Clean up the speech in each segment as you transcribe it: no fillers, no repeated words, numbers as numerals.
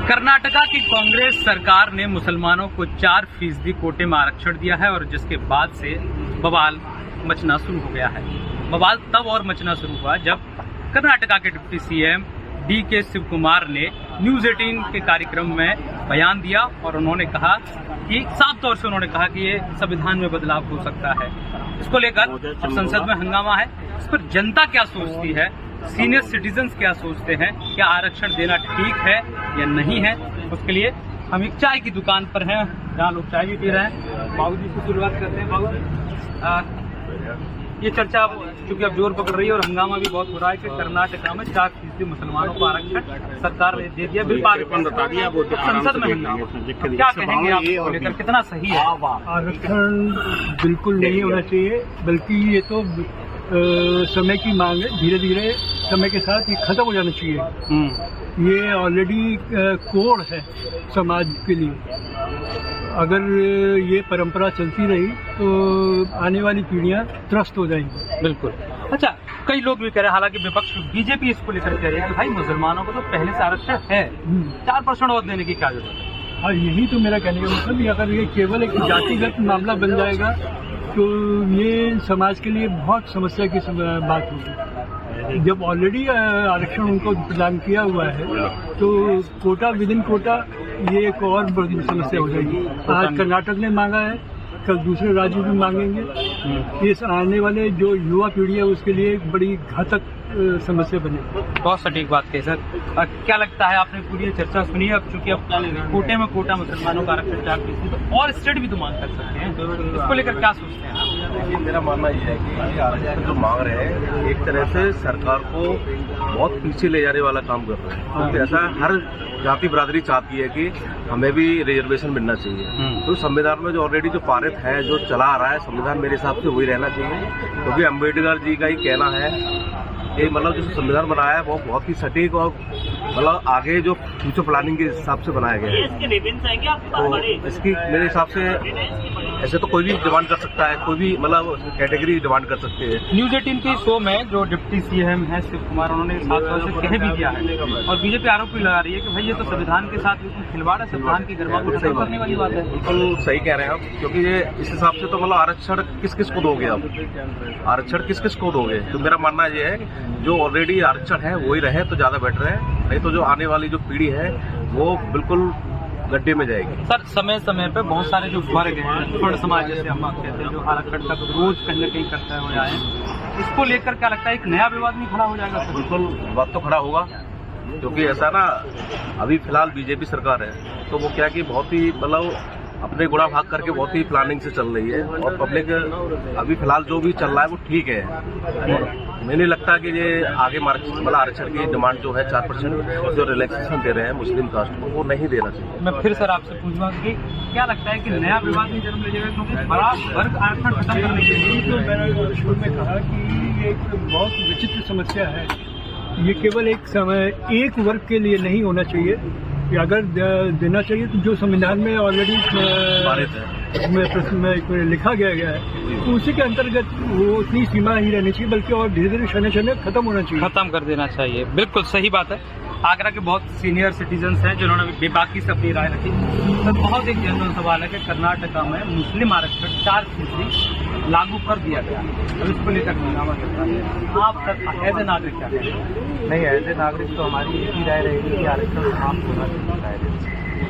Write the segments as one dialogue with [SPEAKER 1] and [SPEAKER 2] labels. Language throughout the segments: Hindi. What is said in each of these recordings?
[SPEAKER 1] कर्नाटका की कांग्रेस सरकार ने मुसलमानों को 4% कोटे में आरक्षण दिया है और जिसके बाद से बवाल मचना शुरू हो गया है। बवाल तब और मचना शुरू हुआ जब कर्नाटका के deputy CM DK Shiv Kumar ने न्यूज़ 18 के कार्यक्रम में बयान दिया और उन्होंने कहा कि साफ तौर से उन्होंने कहा कि ये संविधान में बदलाव हो सकता है। इसको लेकर अब संसद में हंगामा है। इस पर जनता क्या सोचती है, सीनियर सिटीजन्स क्या सोचते हैं, क्या आरक्षण देना ठीक है या नहीं है, उसके लिए हम एक चाय की दुकान पर हैं जहाँ लोग चाय भी पी रहे हैं। बाबू जी से शुरुआत करते हैं। बाबू जी, ये चर्चा क्योंकि अब जोर पकड़ रही है और हंगामा भी बहुत हो रहा है कि कर्नाटका में 4% मुसलमानों को आरक्षण सरकार ने दे दिया, बिल पारित बता दिया, संसद में हंगामा। क्या कहेंगे आप इसको लेकर, कितना सही है?
[SPEAKER 2] आरक्षण बिल्कुल नहीं होना चाहिए, बल्कि ये तो समय की मांग है। धीरे धीरे समय के साथ ये खत्म हो जाना चाहिए। ये ऑलरेडी कोड है समाज के लिए। अगर ये परंपरा चलती रही तो आने वाली पीढ़ियां त्रस्त हो जाएंगी।
[SPEAKER 1] बिल्कुल। अच्छा, कई लोग भी कह रहे हैं, हालांकि विपक्ष बीजेपी इसको लेकर कह रही है कि भाई मुसलमानों को तो पहले से आरक्षण है, 4% और देने की क्या जरूरत है?
[SPEAKER 2] हाँ, यही तो मेरा कहने का मतलब। अगर ये केवल एक जातिगत मामला बन जाएगा तो ये समाज के लिए बहुत समस्या की बात होगी। जब ऑलरेडी आरक्षण उनको प्रदान किया हुआ है तो कोटा विद इन कोटा ये एक और बड़ी समस्या हो जाएगी। आज कर्नाटक ने मांगा है, कल दूसरे राज्य भी मांगेंगे। इस आने वाले जो युवा पीढ़ी है उसके लिए एक बड़ी घातक समस्या बनेगी।
[SPEAKER 1] बहुत सटीक बात कही सर। क्या लगता है, आपने पूरी चर्चा सुनी है, अब चूंकि अब कोटे में कोटा मुसलमानों का आरक्षण 4% तो और स्टेट भी तो मांग कर सकते हैं, इसको लेकर क्या सोचते हैं आप?
[SPEAKER 3] देखिए, मेरा मानना यह है कि ये आरक्षण जो मांग रहे हैं एक तरह से सरकार को बहुत पीछे ले जाने वाला काम कर रहे हैं, क्योंकि ऐसा हर जाति बिरादरी चाहती है कि हमें भी रिजर्वेशन मिलना चाहिए। तो संविधान में जो ऑलरेडी जो पारित है, जो चला आ रहा है संविधान, मेरे हिसाब से वही रहना चाहिए, क्योंकि अम्बेडकर जी का ही कहना है कि मतलब जो संविधान बनाया है वो बहुत ही सटीक और मतलब आगे जो फ्यूचर प्लानिंग के हिसाब से बनाया गया है। तो इसकी मेरे हिसाब से ऐसे तो कोई भी डिमांड कर सकता है, कोई भी मतलब कैटेगरी डिमांड कर सकते हैं।
[SPEAKER 1] न्यूज़ 18 के शो में जो डिप्टी सीएम है शिव कुमार, उन्होंने साफ तौर से कह भी दिया है और बीजेपी आरोप भी लगा रही है कि भाई ये तो संविधान के साथ बिल्कुल खिलवाड़ है, संविधान की गरिमा को खत्म करने वाली बात है।
[SPEAKER 3] बिल्कुल सही कह रहे हैं आप, क्योंकि ये इस हिसाब से तो मतलब आरक्षण किस किस को दोगे आप, आरक्षण किस किस को दोगे? तो मेरा मानना ये है जो ऑलरेडी आरक्षण है वही रहे तो ज्यादा बेटर है, नहीं तो जो आने वाली जो पीढ़ी है वो बिल्कुल गड्ढे में जाएगी।
[SPEAKER 1] सर, समय समय पे बहुत सारे जो वर्ग हैं, थोड़ा समाज जैसे हम कहते हैं, जो आरक्षण का रोज कहीं न कहीं करते हुए आए, इसको लेकर क्या लगता है एक नया विवाद भी खड़ा हो जाएगा?
[SPEAKER 3] बिल्कुल विवाद तो खड़ा होगा, क्योंकि ऐसा ना अभी फिलहाल बीजेपी सरकार है तो वो क्या कि बहुत ही मतलब अपने गुणा भाग करके बहुत ही प्लानिंग से चल रही है और पब्लिक अभी फिलहाल जो भी चल रहा है वो ठीक है। और मुझे नहीं लगता कि ये आगे मतलब आरक्षण की डिमांड जो है 4% जो रिलैक्सेशन दे रहे हैं मुस्लिम कास्ट को, वो नहीं देना चाहिए।
[SPEAKER 1] मैं फिर सर आपसे पूछूंगा कि क्या लगता है कि नया विवाद भी जन्म ले जाएगा, क्योंकि बड़ा वर्ग आरक्षण खत्म करने के लिए?
[SPEAKER 2] तो मैंने शुरू में कहा कि ये एक बहुत विचित्र समस्या है। ये केवल एक वर्ग के लिए नहीं होना चाहिए। अगर देना चाहिए तो जो संविधान में ऑलरेडी लिखा गया है तो उसी के अंतर्गत वो उतनी सीमा ही रहनी चाहिए, बल्कि और धीरे धीरे क्षण क्षण खत्म होना चाहिए,
[SPEAKER 1] खत्म कर देना चाहिए। बिल्कुल सही बात है। आगरा के बहुत सीनियर सिटीजन्स हैं जिन्होंने बेबाकी से अपनी राय रखी। तो बहुत एक जनरल सवाल है कि कर्नाटका में मुस्लिम आरक्षण 4% लागू कर दिया गया, तो इसको लेकर हंगामा करता है। आप सर एज ए नागरिक क्या कहेंगे?
[SPEAKER 4] नहीं, एज ए नागरिक तो हमारी एक ही राय रहेगी कि आरक्षण समाप्त होना चाहिए।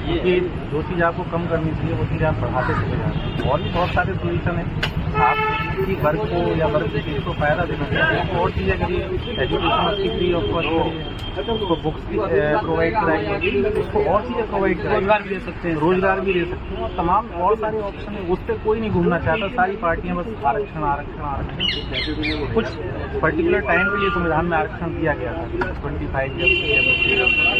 [SPEAKER 4] क्योंकि जो चीज़ आपको कम करनी चाहिए वो चीज़ आप बढ़ाते चले जा रहे हैं। और भी बहुत सारे सोल्यूशन है। आप किसी वर्ग को या वर्ग की चीज़ को फायदा देना चाहिए, और चीज़ें करिए, एजुकेशन उसकी फ्री ऑफ कॉस्ट करिए, उसको बुक्स भी प्रोवाइड कराइए, उसको और चीज़ें प्रोवाइड कराइए,
[SPEAKER 1] रोजगार भी दे सकते हैं,
[SPEAKER 4] रोजगार भी दे सकते हैं, और तमाम और सारे ऑप्शन है। उस पर कोई नहीं घूमना चाहता, सारी पार्टियां बस आरक्षण आरक्षण आरक्षण। कुछ पर्टिकुलर टाइम के लिए संविधान में आरक्षण दिया गया था, 25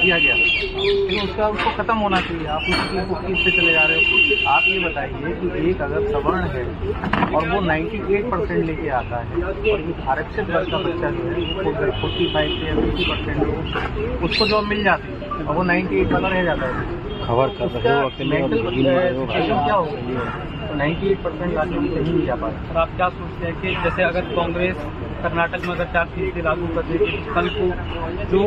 [SPEAKER 4] दिया गया, लेकिन उसको खत्म होना चाहिए। आप उसी चीज़ को खींचते चले जा रहे हो। आप ये बताइए कि एक अगर सवर्ण है और वो 98% लेके आता है और एक आरक्षित वर्ग का बच्चा जो है उसको 45 से 50% हो, उसको जॉब मिल जाती है और वो 98 वाला रह जाता है।
[SPEAKER 3] खबर कर रहे हो
[SPEAKER 4] क्या होगा? 98% आदमी कहीं नहीं जा पाता।
[SPEAKER 1] और आप क्या सोचते हैं कि जैसे अगर कांग्रेस कर्नाटक में अगर 4% लागू कर देते तो कल को जो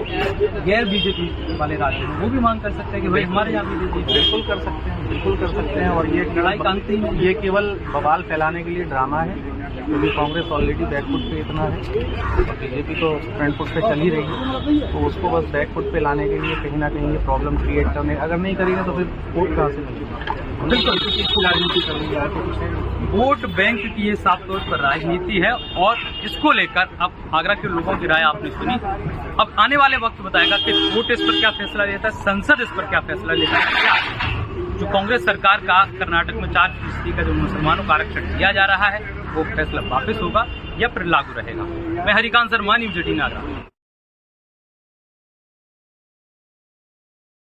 [SPEAKER 1] गैर बीजेपी वाले राज्य हैं वो भी मांग कर सकते हैं कि भाई हमारे यहाँ भी दे दीजिए।
[SPEAKER 4] बिल्कुल कर सकते हैं, बिल्कुल कर सकते हैं। और ये
[SPEAKER 1] लड़ाई का अंत ही नहीं।
[SPEAKER 4] ये केवल बवाल फैलाने के लिए ड्रामा है, क्योंकि कांग्रेस ऑलरेडी बैकफुट पे इतना है और बीजेपी तो फ्रंट फुट पे चल ही रही है, तो उसको बस बैकफुट पे लाने के लिए कहीं ना कहीं ये प्रॉब्लम क्रिएट करने, अगर नहीं करेगा तो फिर वोट कहाँ से मिलेगा।
[SPEAKER 1] बिल्कुल
[SPEAKER 4] राजनीति कर रही है,
[SPEAKER 1] वोट बैंक की ये साफ तौर पर राजनीति है और इसको लेकर अब आगरा के लोगों की राय आपने सुनी। अब आने वाले वक्त बताएगा कि कोर्ट इस पर क्या फैसला लेता है, संसद इस पर क्या फैसला लेता है। क्या जो कांग्रेस सरकार का कर्नाटक में 4% का जो मुसलमानों का आरक्षण दिया जा रहा है वो फैसला वापस होगा या फिर लागू रहेगा। मैं हरिकांत शर्मा, न्यूज़ 18 आगरा।